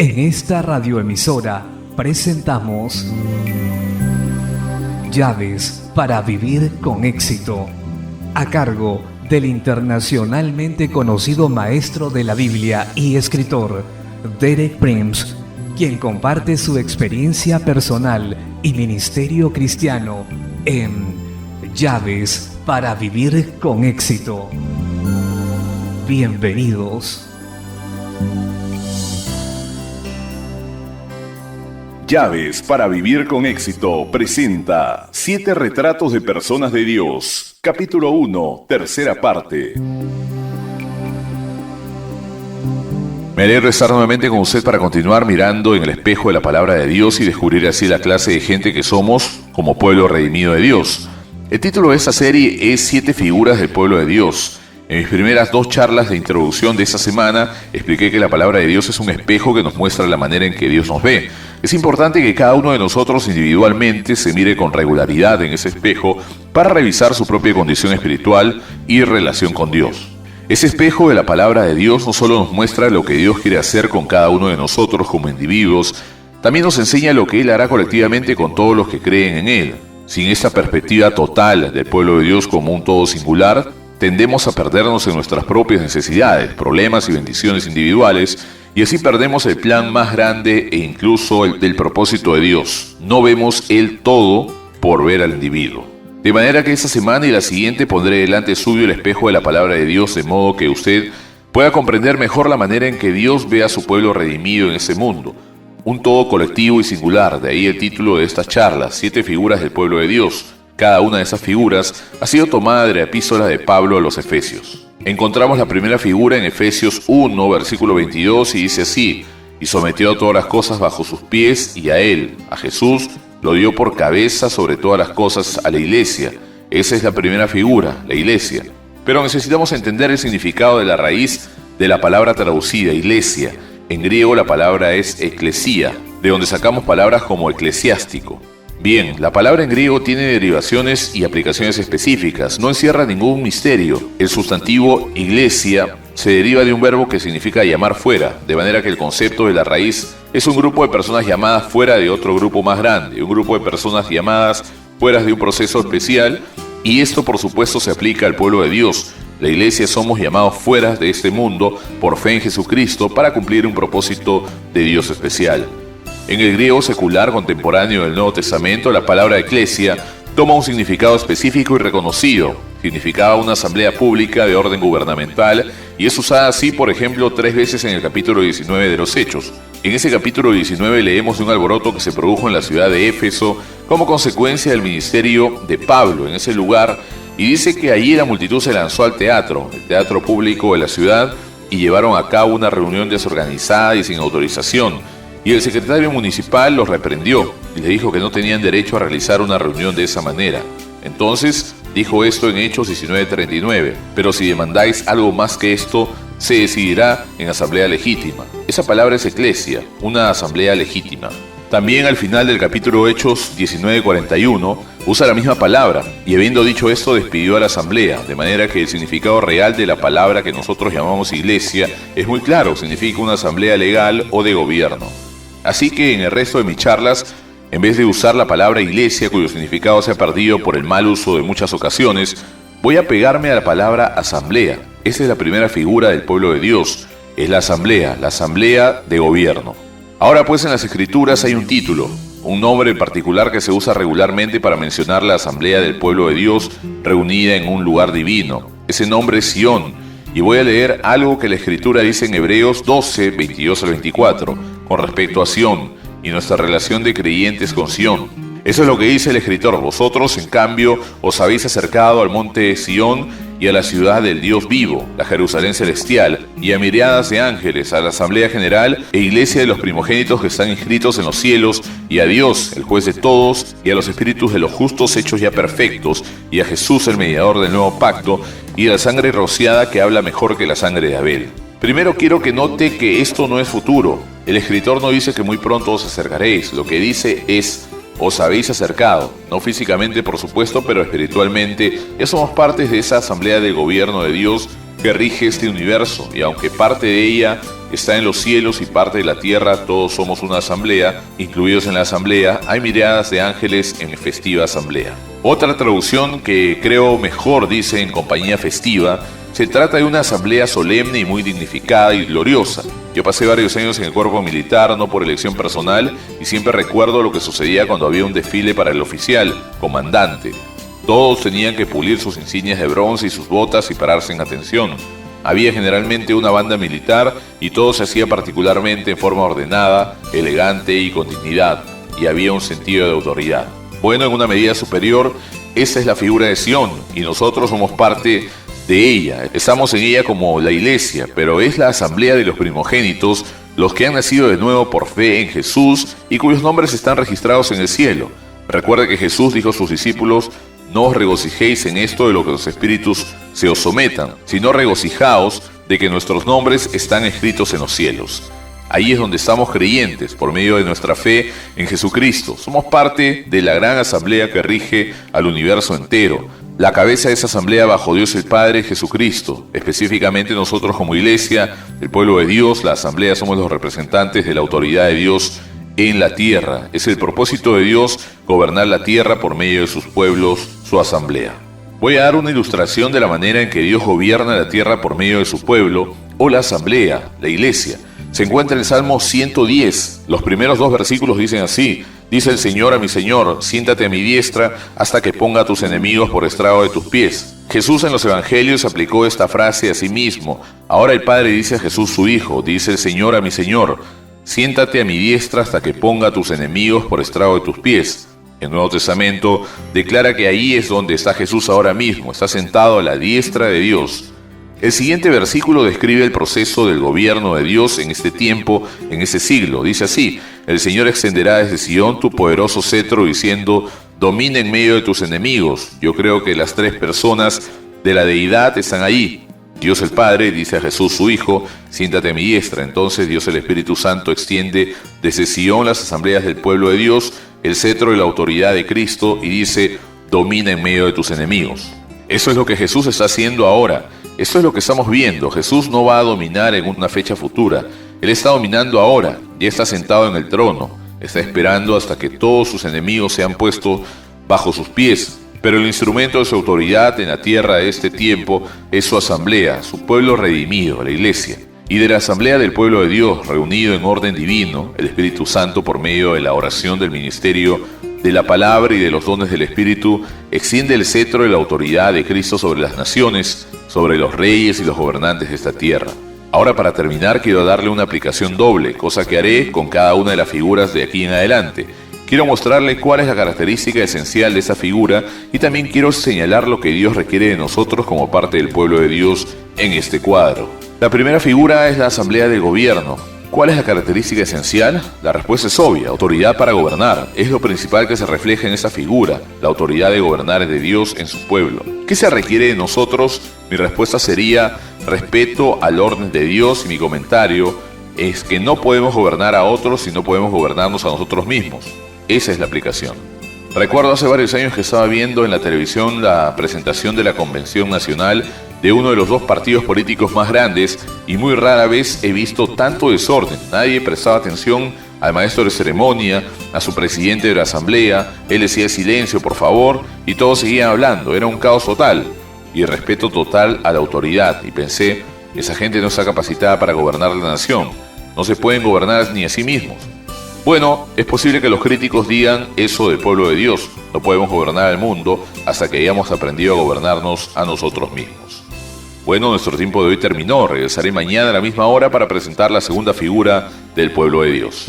En esta radioemisora presentamos Llaves para vivir con éxito, a cargo del internacionalmente conocido maestro de la Biblia y escritor Derek Prince, quien comparte su experiencia personal y ministerio cristiano en Llaves para vivir con éxito. Bienvenidos. Llaves para vivir con éxito presenta 7 retratos de personas de Dios, capítulo 1, tercera parte. Me alegro estar nuevamente con usted para continuar mirando en el espejo de la palabra de Dios y descubrir así la clase de gente que somos como pueblo redimido de Dios. El título de esta serie es 7 figuras del pueblo de Dios. En mis primeras 2 charlas de introducción de esta semana expliqué que la palabra de Dios es un espejo que nos muestra la manera en que Dios nos ve. Es importante que cada uno de nosotros individualmente se mire con regularidad en ese espejo para revisar su propia condición espiritual y relación con Dios. Ese espejo de la palabra de Dios no solo nos muestra lo que Dios quiere hacer con cada uno de nosotros como individuos, también nos enseña lo que Él hará colectivamente con todos los que creen en Él. Sin esta perspectiva total del pueblo de Dios como un todo singular, tendemos a perdernos en nuestras propias necesidades, problemas y bendiciones individuales, y así perdemos el plan más grande e incluso el del propósito de Dios. No vemos el todo por ver al individuo. De manera que esta semana y la siguiente pondré delante suyo el espejo de la palabra de Dios, de modo que usted pueda comprender mejor la manera en que Dios ve a su pueblo redimido en ese mundo. Un todo colectivo y singular, de ahí el título de esta charla, 7 figuras del pueblo de Dios. Cada una de esas figuras ha sido tomada de la epístola de Pablo a los Efesios. Encontramos la primera figura en Efesios 1, versículo 22, y dice así: y sometió todas las cosas bajo sus pies, y a él, a Jesús, lo dio por cabeza sobre todas las cosas a la iglesia. Esa es la primera figura, la iglesia. Pero necesitamos entender el significado de la raíz de la palabra traducida, iglesia. En griego la palabra es eclesia, de donde sacamos palabras como eclesiástico. Bien, la palabra en griego tiene derivaciones y aplicaciones específicas, no encierra ningún misterio. El sustantivo iglesia se deriva de un verbo que significa llamar fuera, de manera que el concepto de la raíz es un grupo de personas llamadas fuera de otro grupo más grande, un grupo de personas llamadas fuera de un proceso especial, y esto por supuesto se aplica al pueblo de Dios. La iglesia somos llamados fuera de este mundo por fe en Jesucristo para cumplir un propósito de Dios especial. En el griego secular contemporáneo del Nuevo Testamento, la palabra eclesia toma un significado específico y reconocido. Significaba una asamblea pública de orden gubernamental y es usada así, por ejemplo, 3 veces en el capítulo 19 de los Hechos. En ese capítulo 19 leemos de un alboroto que se produjo en la ciudad de Éfeso como consecuencia del ministerio de Pablo en ese lugar, y dice que allí la multitud se lanzó al teatro, el teatro público de la ciudad, y llevaron a cabo una reunión desorganizada y sin autorización. Y el secretario municipal los reprendió y le dijo que no tenían derecho a realizar una reunión de esa manera. Entonces dijo esto en Hechos 19:39, pero si demandáis algo más que esto, se decidirá en asamblea legítima. Esa palabra es eclesia, una asamblea legítima. También al final del capítulo Hechos 19:41 usa la misma palabra, y habiendo dicho esto despidió a la asamblea, de manera que el significado real de la palabra que nosotros llamamos iglesia es muy claro, significa una asamblea legal o de gobierno. Así que en el resto de mis charlas, en vez de usar la palabra iglesia, cuyo significado se ha perdido por el mal uso de muchas ocasiones, voy a pegarme a la palabra asamblea. Esa es la primera figura del pueblo de Dios, es la asamblea de gobierno. Ahora pues en las escrituras hay un título, un nombre en particular que se usa regularmente para mencionar la asamblea del pueblo de Dios reunida en un lugar divino. Ese nombre es Sión, y voy a leer algo que la escritura dice en Hebreos 12, 22 al 24. Con respecto a Sión y nuestra relación de creyentes con Sión. Eso es lo que dice el escritor: vosotros, en cambio, os habéis acercado al monte de Sión y a la ciudad del Dios vivo, la Jerusalén celestial, y a miriadas de ángeles, a la asamblea general e iglesia de los primogénitos que están inscritos en los cielos, y a Dios, el juez de todos, y a los espíritus de los justos hechos ya perfectos, y a Jesús, el mediador del nuevo pacto, y a la sangre rociada que habla mejor que la sangre de Abel. Primero quiero que note que esto no es futuro. El escritor no dice que muy pronto os acercaréis, lo que dice es: os habéis acercado, no físicamente por supuesto, pero espiritualmente. Ya somos partes de esa asamblea del gobierno de Dios que rige este universo, y aunque parte de ella está en los cielos y parte de la tierra, todos somos una asamblea. Incluidos en la asamblea hay miradas de ángeles en festiva asamblea. Otra traducción que creo mejor dice en compañía festiva. Se trata de una asamblea solemne y muy dignificada y gloriosa. Yo pasé varios años en el cuerpo militar, no por elección personal, y siempre recuerdo lo que sucedía cuando había un desfile para el oficial, comandante. Todos tenían que pulir sus insignias de bronce y sus botas y pararse en atención. Había generalmente una banda militar y todo se hacía particularmente en forma ordenada, elegante y con dignidad, y había un sentido de autoridad. Bueno, en una medida superior, esa es la figura de Sion, y nosotros somos parte de ella. Estamos en ella como la iglesia, pero es la asamblea de los primogénitos, los que han nacido de nuevo por fe en Jesús y cuyos nombres están registrados en el cielo. Recuerda que Jesús dijo a sus discípulos: no os regocijéis en esto de lo que los espíritus se os sometan, sino regocijaos de que nuestros nombres están escritos en los cielos. Ahí es donde estamos creyentes, por medio de nuestra fe en Jesucristo. Somos parte de la gran asamblea que rige al universo entero. La cabeza de esa asamblea bajo Dios el Padre es Jesucristo. Específicamente nosotros como iglesia, el pueblo de Dios, la asamblea, somos los representantes de la autoridad de Dios en la tierra. Es el propósito de Dios gobernar la tierra por medio de sus pueblos, su asamblea. Voy a dar una ilustración de la manera en que Dios gobierna la tierra por medio de su pueblo, o la asamblea, la iglesia. Se encuentra en el Salmo 110. Los primeros 2 versículos dicen así: dice el Señor a mi Señor, siéntate a mi diestra hasta que ponga a tus enemigos por estrado de tus pies. Jesús en los evangelios aplicó esta frase a sí mismo. Ahora el Padre dice a Jesús su Hijo, dice el Señor a mi Señor, siéntate a mi diestra hasta que ponga a tus enemigos por estrado de tus pies. El Nuevo Testamento declara que ahí es donde está Jesús ahora mismo, está sentado a la diestra de Dios. El siguiente versículo describe el proceso del gobierno de Dios en este tiempo, en ese siglo. Dice así: el Señor extenderá desde Sion tu poderoso cetro diciendo, domina en medio de tus enemigos. Yo creo que las 3 personas de la deidad están ahí. Dios el Padre dice a Jesús su Hijo, siéntate a mi diestra. Entonces Dios el Espíritu Santo extiende desde Sion las asambleas del pueblo de Dios, el cetro y la autoridad de Cristo, y dice, domina en medio de tus enemigos. Eso es lo que Jesús está haciendo ahora. Eso es lo que estamos viendo. Jesús no va a dominar en una fecha futura. Él está dominando ahora. Ya está sentado en el trono. Está esperando hasta que todos sus enemigos sean puestos bajo sus pies. Pero el instrumento de su autoridad en la tierra de este tiempo es su asamblea, su pueblo redimido, la iglesia. Y de la asamblea del pueblo de Dios, reunido en orden divino, el Espíritu Santo, por medio de la oración del ministerio de la palabra y de los dones del Espíritu, extiende el cetro de la autoridad de Cristo sobre las naciones, sobre los reyes y los gobernantes de esta tierra. Ahora, para terminar, quiero darle una aplicación doble, cosa que haré con cada una de las figuras de aquí en adelante. Quiero mostrarle cuál es la característica esencial de esa figura y también quiero señalar lo que Dios requiere de nosotros como parte del pueblo de Dios en este cuadro. La primera figura es la asamblea del gobierno. ¿Cuál es la característica esencial? La respuesta es obvia: autoridad para gobernar. Es lo principal que se refleja en esa figura, la autoridad de gobernar de Dios en su pueblo. ¿Qué se requiere de nosotros? Mi respuesta sería respeto al orden de Dios, y mi comentario es que no podemos gobernar a otros si no podemos gobernarnos a nosotros mismos. Esa es la aplicación. Recuerdo hace varios años que estaba viendo en la televisión la presentación de la Convención Nacional de uno de los 2 partidos políticos más grandes, y muy rara vez he visto tanto desorden. Nadie prestaba atención al maestro de ceremonia, a su presidente de la asamblea. Él decía silencio, por favor, y todos seguían hablando. Era un caos total y respeto total a la autoridad. Y pensé, esa gente no está capacitada para gobernar la nación. No se pueden gobernar ni a sí mismos. Bueno, es posible que los críticos digan eso del pueblo de Dios. No podemos gobernar al mundo hasta que hayamos aprendido a gobernarnos a nosotros mismos. Bueno, nuestro tiempo de hoy terminó. Regresaré mañana a la misma hora para presentar la segunda figura del pueblo de Dios.